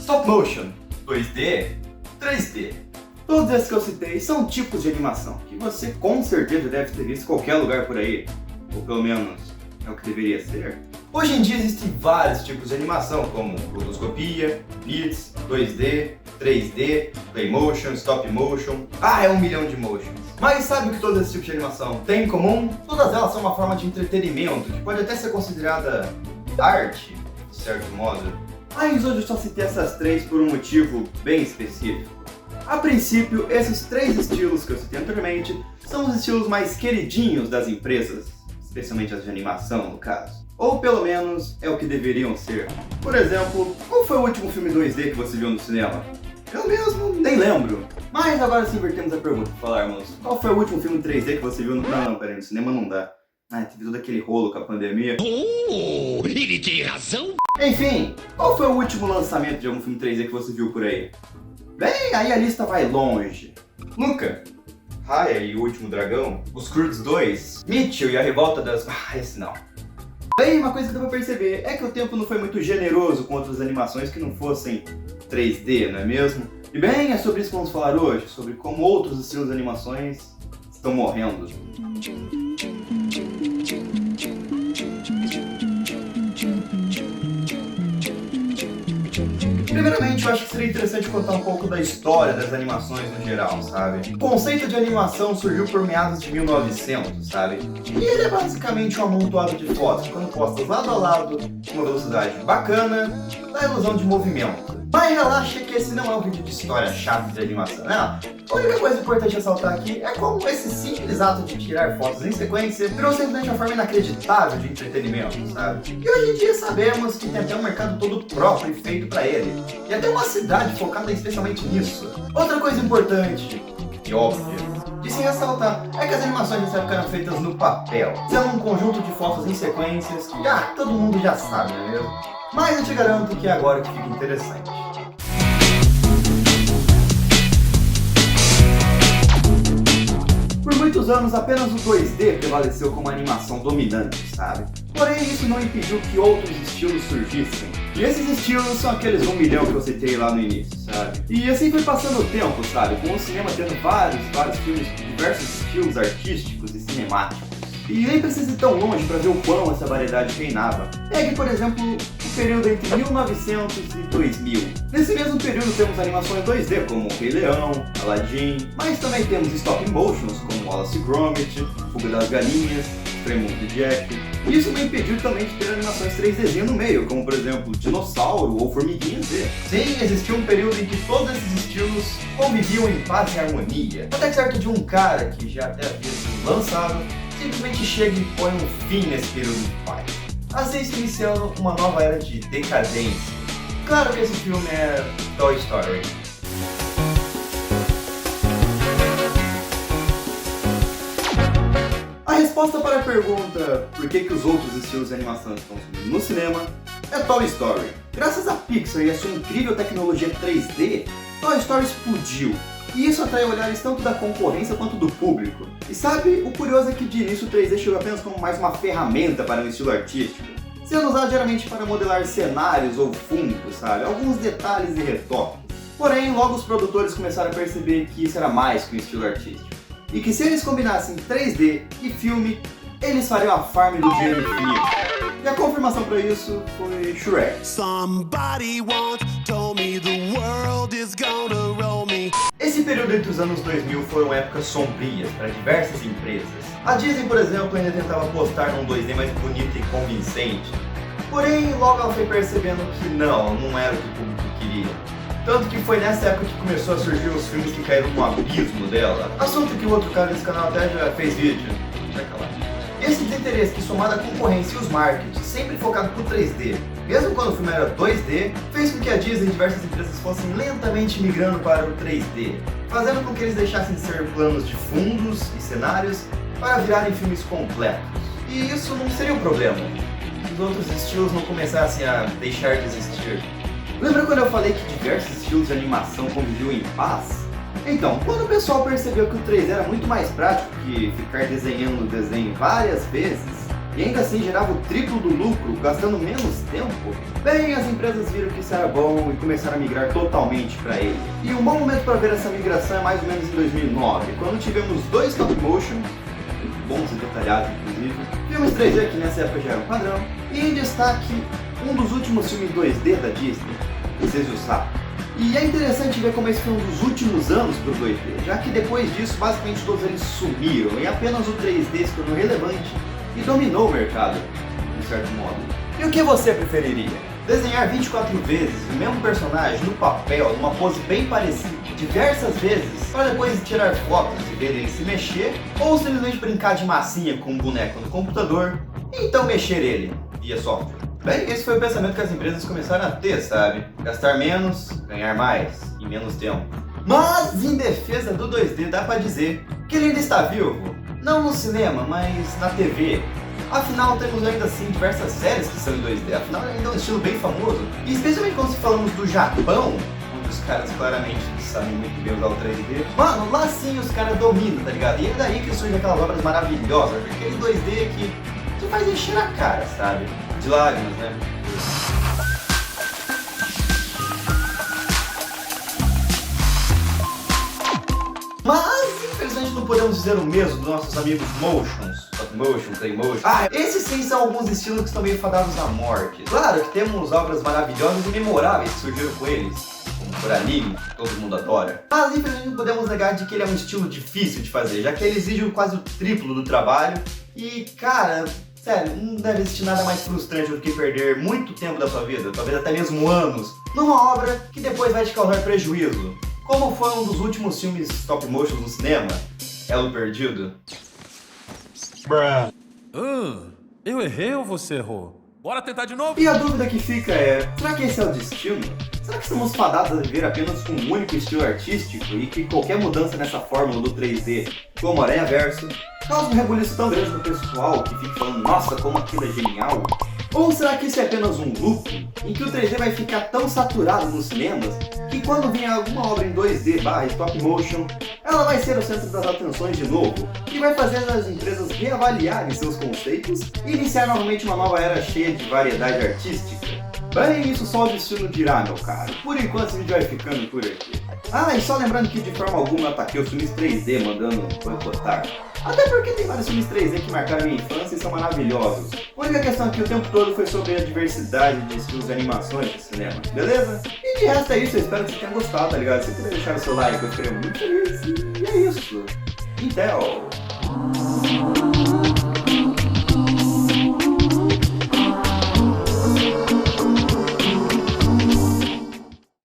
stop motion, 2D, 3D. Todos esses que eu citei são tipos de animação que você com certeza deve ter visto em qualquer lugar por aí, ou pelo menos é o que deveria ser. Hoje em dia existem vários tipos de animação, como rotoscopia, bits, 2D, 3D, play motion, stop motion, é 1 milhão de motions. Mas sabe o que todos esses tipos de animação têm em comum? Todas elas são uma forma de entretenimento, que pode até ser considerada arte, de certo modo. Mas hoje eu só citei essas três por um motivo bem específico. A princípio, esses três estilos que eu citei anteriormente são os estilos mais queridinhos das empresas, especialmente as de animação, no caso. Ou pelo menos é o que deveriam ser. Por exemplo, qual foi o último filme 2D que você viu no cinema? Eu mesmo nem lembro. Mas agora sim invertemos a pergunta para falarmos. Qual foi o último filme 3D que você viu no... Não, peraí, no cinema não dá. Teve todo aquele rolo com a pandemia. Ele tem razão. Enfim, qual foi o último lançamento de algum filme 3D que você viu por aí? Bem, aí a lista vai longe. Luca, Raya e o Último Dragão, Os Croods 2, Mitchell e a Revolta das... esse não. Bem, uma coisa que dá pra perceber é que o tempo não foi muito generoso com outras animações que não fossem 3D, não é mesmo? E bem, é sobre isso que vamos falar hoje, sobre como outros estilos de animações estão morrendo. Primeiramente, eu acho que seria interessante contar um pouco da história das animações no geral, sabe? O conceito de animação surgiu por meados de 1900, sabe? E ele é basicamente um amontoado de fotos, quando postas lado a lado, com uma velocidade bacana, dá ilusão de movimento. Mas relaxa que esse não é um vídeo de história chata de animação, não. A única coisa importante a ressaltar aqui é como esse simples ato de tirar fotos em sequência virou simplesmente uma forma inacreditável de entretenimento, sabe? E hoje em dia sabemos que tem até um mercado todo próprio e feito pra ele. E até uma cidade focada especialmente nisso. Outra coisa importante, e óbvia, de se ressaltar é que as animações nessa época eram feitas no papel, sendo um conjunto de fotos em sequências que todo mundo já sabe, não é mesmo? Mas eu te garanto que é agora que fica interessante. Por muitos anos apenas o 2D prevaleceu como a animação dominante, sabe? Porém isso não impediu que outros estilos surgissem. E esses estilos são aqueles 1 milhão que eu citei lá no início, sabe? E assim foi passando o tempo, sabe? Com o cinema tendo vários filmes de diversos estilos artísticos e cinemáticos. E nem precisa ir tão longe para ver o quão essa variedade reinava. Pegue, por exemplo, o período entre 1900 e 2000. Nesse mesmo período temos animações 2D como Rei Leão, Aladdin, mas também temos stop motions como Wallace e Gromit, Fuga das Galinhas, Extremo de Jack. E isso não impediu também de ter animações 3Dzinho no meio, como por exemplo Dinossauro ou Formiguinha Z. Sim, existiu um período em que todos esses estilos conviviam em paz e harmonia. Até que certo de um cara que já até havia sido lançado simplesmente chega e põe um fim nesse período de paz, assim se iniciando uma nova era de decadência. Claro que esse filme é Toy Story. A resposta para a pergunta por que os outros estilos de animação estão subindo no cinema é Toy Story. Graças a Pixar e a sua incrível tecnologia 3D, Toy Story explodiu. E isso atrai olhares tanto da concorrência quanto do público. E sabe, o curioso é que de início o 3D chegou apenas como mais uma ferramenta para um estilo artístico, sendo usado geralmente para modelar cenários ou fundos, sabe? Alguns detalhes e retoques. Porém, logo os produtores começaram a perceber que isso era mais que um estilo artístico. E que se eles combinassem 3D e filme, eles fariam a farm do dinheiro infinito. E a confirmação para isso foi Shrek. Somebody once told me the world is gonna roll me. Esse período entre os anos 2000 foram épocas sombrias para diversas empresas. A Disney, por exemplo, ainda tentava apostar num 2D mais bonito e convincente. Porém, logo ela foi percebendo que não era o que o público queria. Tanto que foi nessa época que começou a surgir os filmes que caíram no abismo dela. Assunto que o outro cara desse canal até já fez vídeo. Esse desinteresse que, somado à concorrência e os marketing, sempre focado pro 3D, mesmo quando o filme era 2D, fez com que a Disney e diversas empresas fossem lentamente migrando para o 3D, fazendo com que eles deixassem de ser planos de fundos e cenários para virarem filmes completos. E isso não seria um problema, se os outros estilos não começassem a deixar de existir. Lembra quando eu falei que diversos estilos de animação conviviam em paz? Então, quando o pessoal percebeu que o 3D era muito mais prático que ficar desenhando o desenho várias vezes, e ainda assim gerava o triplo do lucro, gastando menos tempo, bem, as empresas viram que isso era bom e começaram a migrar totalmente para ele. E um bom momento para ver essa migração é mais ou menos em 2009, quando tivemos 2 stop motion, muito bons e detalhados inclusive, filmes 3D que nessa época já eram padrão, e em destaque um dos últimos filmes 2D da Disney, Princesa e o Sapo. E é interessante ver como esse foi um dos últimos anos pro 2D, já que depois disso basicamente todos eles sumiram e apenas o 3D se tornou relevante e dominou o mercado, de certo modo. E o que você preferiria? Desenhar 24 vezes o mesmo personagem no papel, numa pose bem parecida, diversas vezes, para depois tirar fotos e ver ele se mexer, ou simplesmente brincar de massinha com um boneco no computador e então mexer ele via software? Bem, esse foi o pensamento que as empresas começaram a ter, sabe? Gastar menos, ganhar mais, em menos tempo. Mas, em defesa do 2D, dá pra dizer que ele ainda está vivo. Não no cinema, mas na TV. Afinal, temos ainda assim diversas séries que são em 2D. Afinal, ainda é um estilo bem famoso. E especialmente quando se falamos do Japão, onde os caras claramente sabem muito bem usar o 3D. Mano, lá sim os caras dominam, tá ligado? E é daí que surgem aquelas obras maravilhosas. Aquele 2D que faz encher a cara, sabe? De lágrimas, né? Mas, infelizmente, não podemos dizer o mesmo dos nossos amigos Motions, Stop Motion, Play Motion. Esses sim são alguns estilos que estão meio fadados à morte. Claro que temos obras maravilhosas e memoráveis que surgiram com eles, como Coraline, que todo mundo adora. Mas, infelizmente, não podemos negar de que ele é um estilo difícil de fazer, já que ele exige quase o triplo do trabalho e, cara... Sério, não deve existir nada mais frustrante do que perder muito tempo da sua vida, talvez até mesmo anos, numa obra que depois vai te causar prejuízo. Como foi um dos últimos filmes stop motion no cinema, Elo Perdido. Eu errei ou você errou? Bora tentar de novo? E a dúvida que fica é, será que esse é o destino? Será que estamos fadados a viver apenas com um único estilo artístico e que qualquer mudança nessa fórmula do 3D, como Aranha Verso, causa um rebuliço tão grande no pessoal que fica falando, nossa, como aquilo é genial? Ou será que isso é apenas um loop em que o 3D vai ficar tão saturado nos cinemas que quando vier alguma obra em 2D / stop motion, ela vai ser o centro das atenções de novo e vai fazer as empresas reavaliarem seus conceitos e iniciar novamente uma nova era cheia de variedade artística? Bem, isso só o destino dirá, meu caro. Por enquanto esse vídeo vai ficando por aqui. E só lembrando que de forma alguma eu ataquei os filmes 3D mandando boicotar. Até porque tem vários filmes 3D que marcaram minha infância e são maravilhosos. A única questão aqui o tempo todo foi sobre a diversidade de estilos de animações de cinema, beleza? E de resto é isso, eu espero que você tenha gostado, tá ligado? Se você puder deixar o seu like, eu ficaria muito feliz. E é isso. Intel!